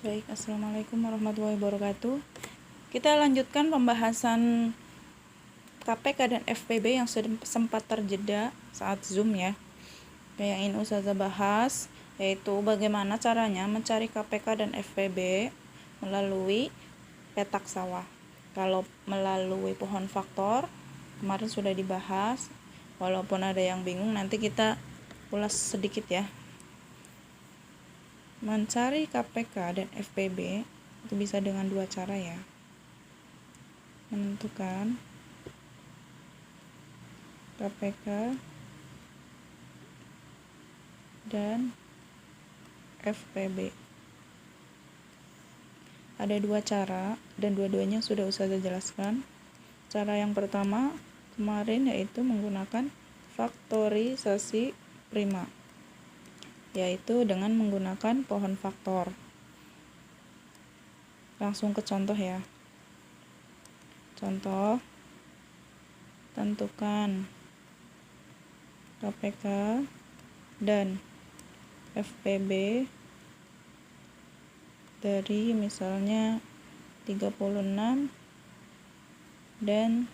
Baik, assalamualaikum warahmatullahi wabarakatuh. Kita lanjutkan pembahasan KPK dan FPB yang sudah sempat terjeda saat Zoom ya. Yang ingin Ustazah bahas yaitu bagaimana caranya mencari KPK dan FPB melalui petak sawah. Kalau melalui pohon faktor kemarin sudah dibahas, walaupun ada yang bingung nanti kita ulas sedikit ya. Mencari KPK dan FPB itu bisa dengan dua cara ya. Menentukan KPK dan FPB. Ada dua cara dan dua-duanya sudah Ustazah jelaskan. Cara yang pertama kemarin yaitu menggunakan faktorisasi prima, yaitu dengan menggunakan pohon faktor. Langsung ke contoh ya. Contoh, tentukan KPK dan FPB dari misalnya 36 dan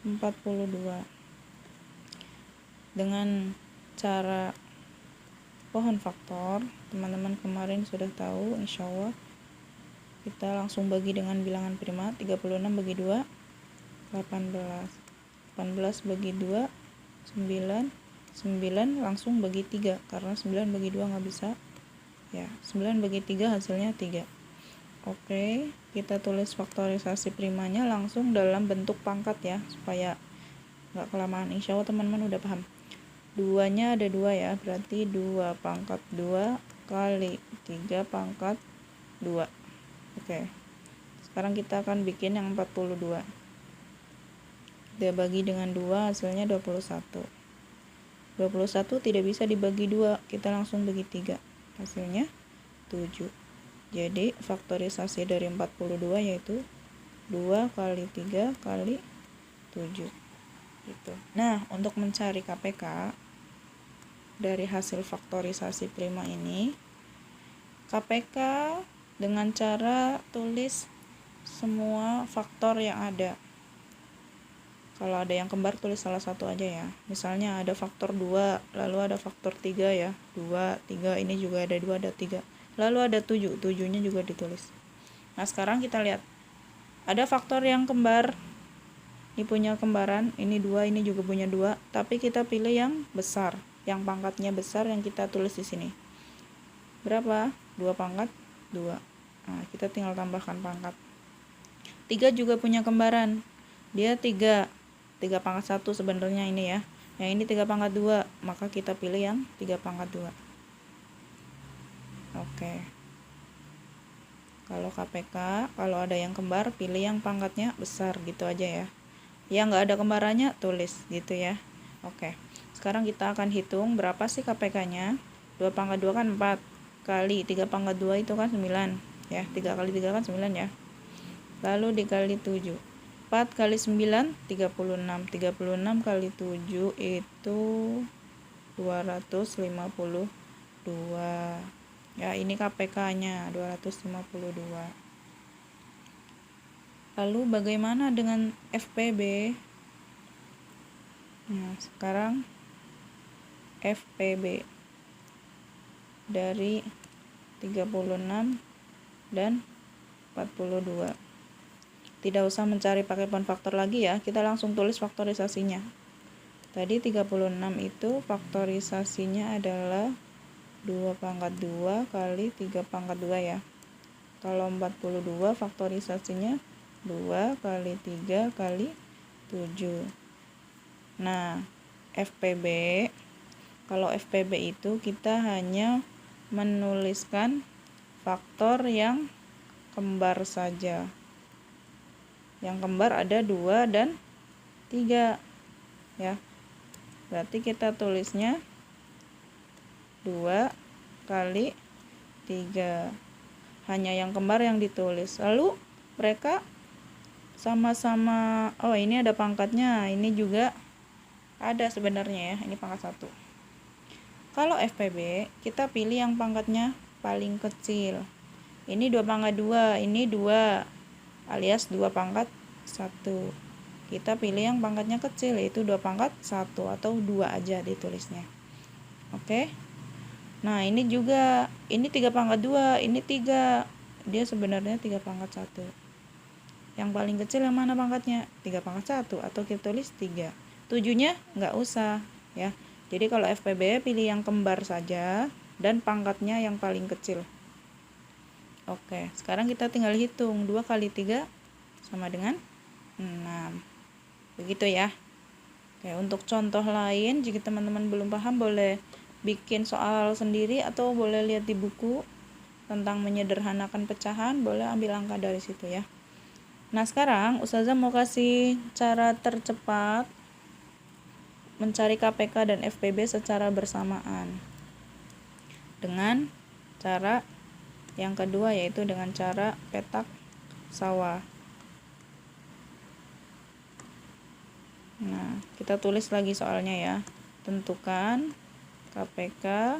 42 dengan cara pohon faktor. Teman-teman kemarin sudah tahu, insya Allah kita langsung bagi dengan bilangan prima. 36 bagi 2 18 bagi 2 9 langsung bagi 3 karena 9 bagi 2 nggak bisa ya. 9 bagi 3 hasilnya 3. Oke, kita tulis faktorisasi primanya langsung dalam bentuk pangkat ya, supaya nggak kelamaan. Insya Allah teman-teman udah paham. 2-nya ada 2 ya, berarti 2 pangkat 2 kali 3 pangkat 2. Oke, sekarang kita akan bikin yang 42. Kita bagi dengan 2 hasilnya 21. 21 tidak bisa dibagi 2, kita langsung bagi 3, hasilnya 7. Jadi faktorisasi dari 42 yaitu 2 kali 3 kali 7 gitu. Nah, untuk mencari KPK dari hasil faktorisasi prima ini, KPK dengan cara tulis semua faktor yang ada. Kalau ada yang kembar tulis salah satu aja ya. Misalnya ada faktor 2, lalu ada faktor 3 ya. 2, 3, ini juga ada 2, ada 3. Lalu ada 7, 7-nya juga ditulis. Nah, sekarang kita lihat. Ada faktor yang kembar. Ini punya kembaran, ini 2, ini juga punya 2, tapi kita pilih yang besar, yang pangkatnya besar yang kita tulis di sini. Berapa? 2 pangkat 2. Nah, kita tinggal tambahkan pangkat. 3 juga punya kembaran. Dia 3 pangkat 1 sebenarnya ini ya. Yang ini 3 pangkat 2, maka kita pilih yang 3 pangkat 2. Oke. Kalau KPK, kalau ada yang kembar, pilih yang pangkatnya besar gitu aja ya. Yang nggak ada kembarannya, tulis gitu ya. Oke. Sekarang kita akan hitung berapa sih KPK-nya. 2 pangkat 2 kan 4. Kali 3 pangkat 2 itu kan 9. Ya, 3 kali 3 kan 9 ya. Lalu dikali 7. 4 kali 9, 36. 36 kali 7 itu 252. Ya, ini KPK-nya 252. Lalu bagaimana dengan FPB? Nah, sekarang FPB dari 36 dan 42. Tidak usah mencari pakai pohon faktor lagi ya, kita langsung tulis faktorisasinya. Tadi 36 itu faktorisasinya adalah 2 pangkat 2 kali 3 pangkat 2 ya. Kalau 42 faktorisasinya 2 kali 3 kali 7. Nah, FPB, kalau FPB itu kita hanya menuliskan faktor yang kembar saja. Yang kembar ada 2 dan 3 ya. Berarti kita tulisnya 2 kali 3. Hanya yang kembar yang ditulis. Lalu mereka sama-sama, oh ini ada pangkatnya, ini juga ada sebenarnya ya, ini pangkat 1. Kalau FPB kita pilih yang pangkatnya paling kecil. Ini 2 pangkat 2, ini 2 alias 2 pangkat 1. Kita pilih yang pangkatnya kecil, yaitu 2 pangkat 1 atau 2 aja ditulisnya. Oke. Nah, ini juga, ini 3 pangkat 2, ini 3. Dia sebenarnya 3 pangkat 1. Yang paling kecil yang mana pangkatnya? 3 pangkat 1 atau kita tulis 3. 7-nya nggak usah ya. Jadi kalau FPB pilih yang kembar saja dan pangkatnya yang paling kecil. Oke, sekarang kita tinggal hitung 2 kali 3 sama dengan 6. Begitu ya. Oke, untuk contoh lain jika teman-teman belum paham boleh bikin soal sendiri atau boleh lihat di buku tentang menyederhanakan pecahan, boleh ambil angka dari situ ya. Nah, sekarang Ustazah mau kasih cara tercepat mencari KPK dan FPB secara bersamaan. Dengan cara yang kedua, yaitu dengan cara petak sawah. Nah, kita tulis lagi soalnya ya. Tentukan KPK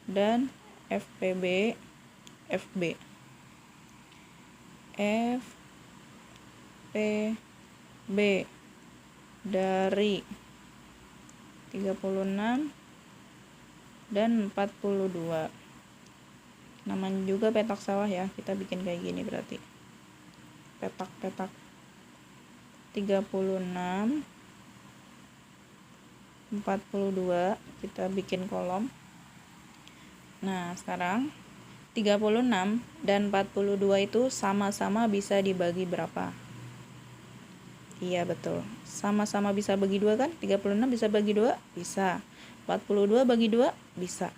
dan FPB FPB dari 36 dan 42. Namanya juga petak sawah ya, kita bikin kayak gini berarti. Petak-petak 36 42 kita bikin kolom. Nah, sekarang 36 dan 42 itu sama-sama bisa dibagi berapa? Iya, betul. Sama-sama bisa bagi 2 kan? 36 bisa bagi 2? Bisa. 42 bagi 2? Bisa.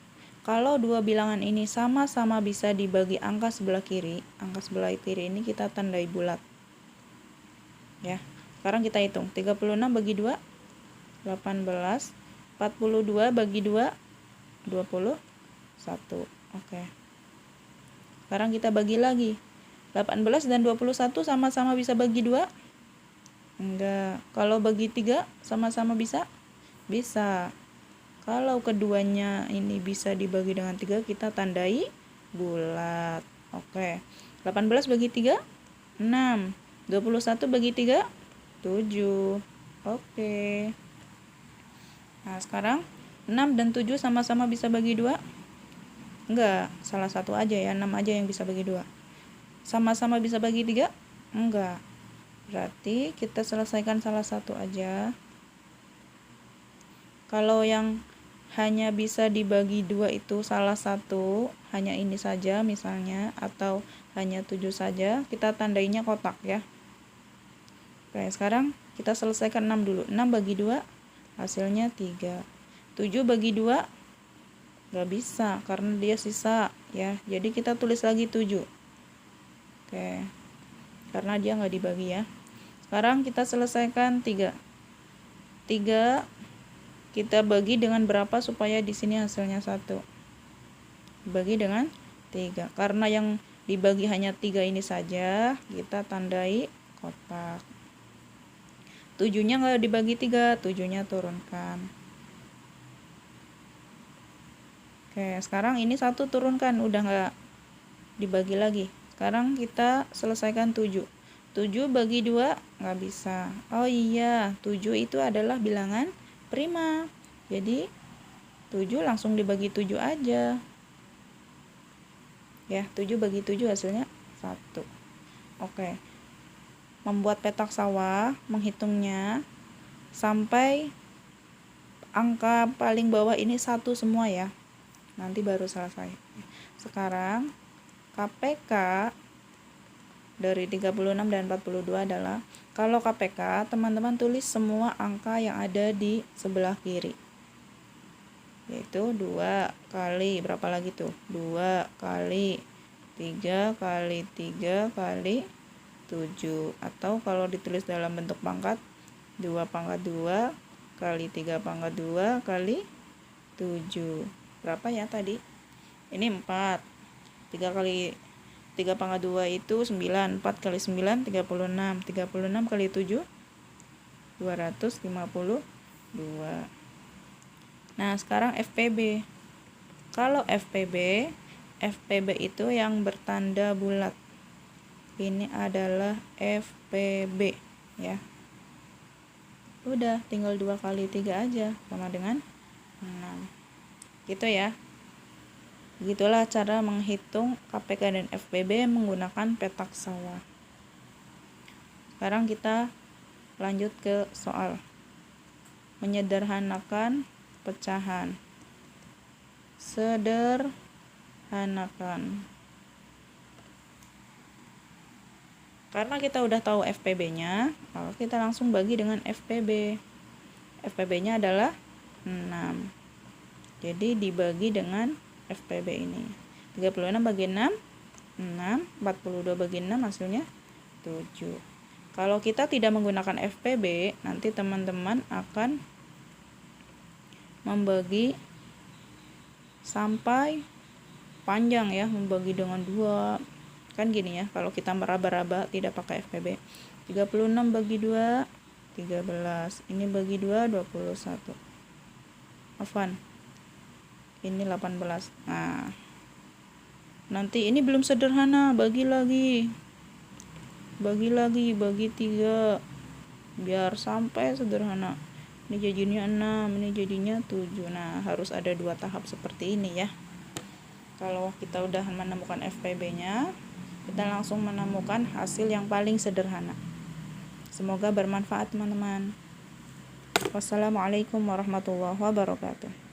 Kalau dua bilangan ini sama-sama bisa dibagi angka sebelah kiri, angka sebelah kiri ini kita tandai bulat. Ya. Sekarang kita hitung. 36 bagi 2, 18. 42 bagi 2, 21. Oke. Sekarang kita bagi lagi. 18 dan 21 sama-sama bisa bagi 2? Enggak. Kalau bagi 3 sama-sama bisa? Bisa. Kalau keduanya ini bisa dibagi dengan 3, kita tandai bulat. Oke. 18 bagi 3, 6. 21 bagi 3, 7. Oke. Nah, sekarang 6 dan 7 sama-sama bisa bagi 2? Enggak, salah satu aja ya, 6 aja yang bisa bagi 2. Sama-sama bisa bagi 3? Enggak. Berarti kita selesaikan salah satu aja. Kalau yang hanya bisa dibagi 2 itu salah satu, hanya ini saja misalnya, atau hanya 7 saja, kita tandainya kotak ya. Oke, sekarang kita selesaikan 6 dulu. 6 bagi 2, hasilnya 3. 7 bagi 2, gak bisa karena dia sisa ya. Jadi kita tulis lagi 7. Oke, karena dia gak dibagi ya. Sekarang kita selesaikan 3. 3 kita bagi dengan berapa supaya di sini hasilnya 1? Bagi dengan 3. Karena yang dibagi hanya 3 ini saja, kita tandai kotak. 7-nya nggak dibagi 3, 7-nya turunkan. Oke, sekarang ini 1 turunkan, udah nggak dibagi lagi. Sekarang kita selesaikan 7. 7 bagi 2 nggak bisa. Oh iya, 7 itu adalah bilangan prima. Jadi 7 langsung dibagi 7 aja. Ya, 7 bagi 7 hasilnya 1. Oke. Membuat petak sawah, menghitungnya sampai angka paling bawah ini 1 semua ya. Nanti baru selesai. Sekarang KPK dari 36 dan 42 adalah, kalau KPK teman-teman tulis semua angka yang ada di sebelah kiri, yaitu 2 kali berapa lagi tuh, 2 kali 3 kali 3 kali 7, atau kalau ditulis dalam bentuk pangkat 2 pangkat 2 kali 3 pangkat 2 kali 7. Berapa ya tadi? Ini 4. 3 kali 3 pangkat 2 itu 9. 4 kali 9 36. 36 kali 7 252. Nah, sekarang FPB. Kalau FPB FPB itu yang bertanda bulat. Ini adalah FPB ya. Udah tinggal 2 kali 3 aja sama dengan 6. Gitu ya. Begitulah cara menghitung KPK dan FPB menggunakan petak sawah. Sekarang kita lanjut ke soal. Menyederhanakan pecahan. Sederhanakan. Karena kita udah tahu FPB-nya, maka kita langsung bagi dengan FPB. FPB-nya adalah 6. Jadi dibagi dengan FPB ini. 36 bagi 6, 6. 42 bagi 6 hasilnya 7. Kalau kita tidak menggunakan FPB, nanti teman-teman akan membagi sampai panjang ya, membagi dengan 2. Kan gini ya, kalau kita meraba-raba tidak pakai FPB. 36 bagi 2, 13. Ini bagi 2, 21. Afwan. Ini 18. Nah, nanti ini belum sederhana, bagi lagi. Bagi 3 biar sampai sederhana. Ini jadinya 6, ini jadinya 7. Nah, harus ada 2 tahap seperti ini ya. Kalau kita udah menemukan FPB-nya, kita langsung menemukan hasil yang paling sederhana. Semoga bermanfaat teman-teman. Wassalamualaikum warahmatullahi wabarakatuh.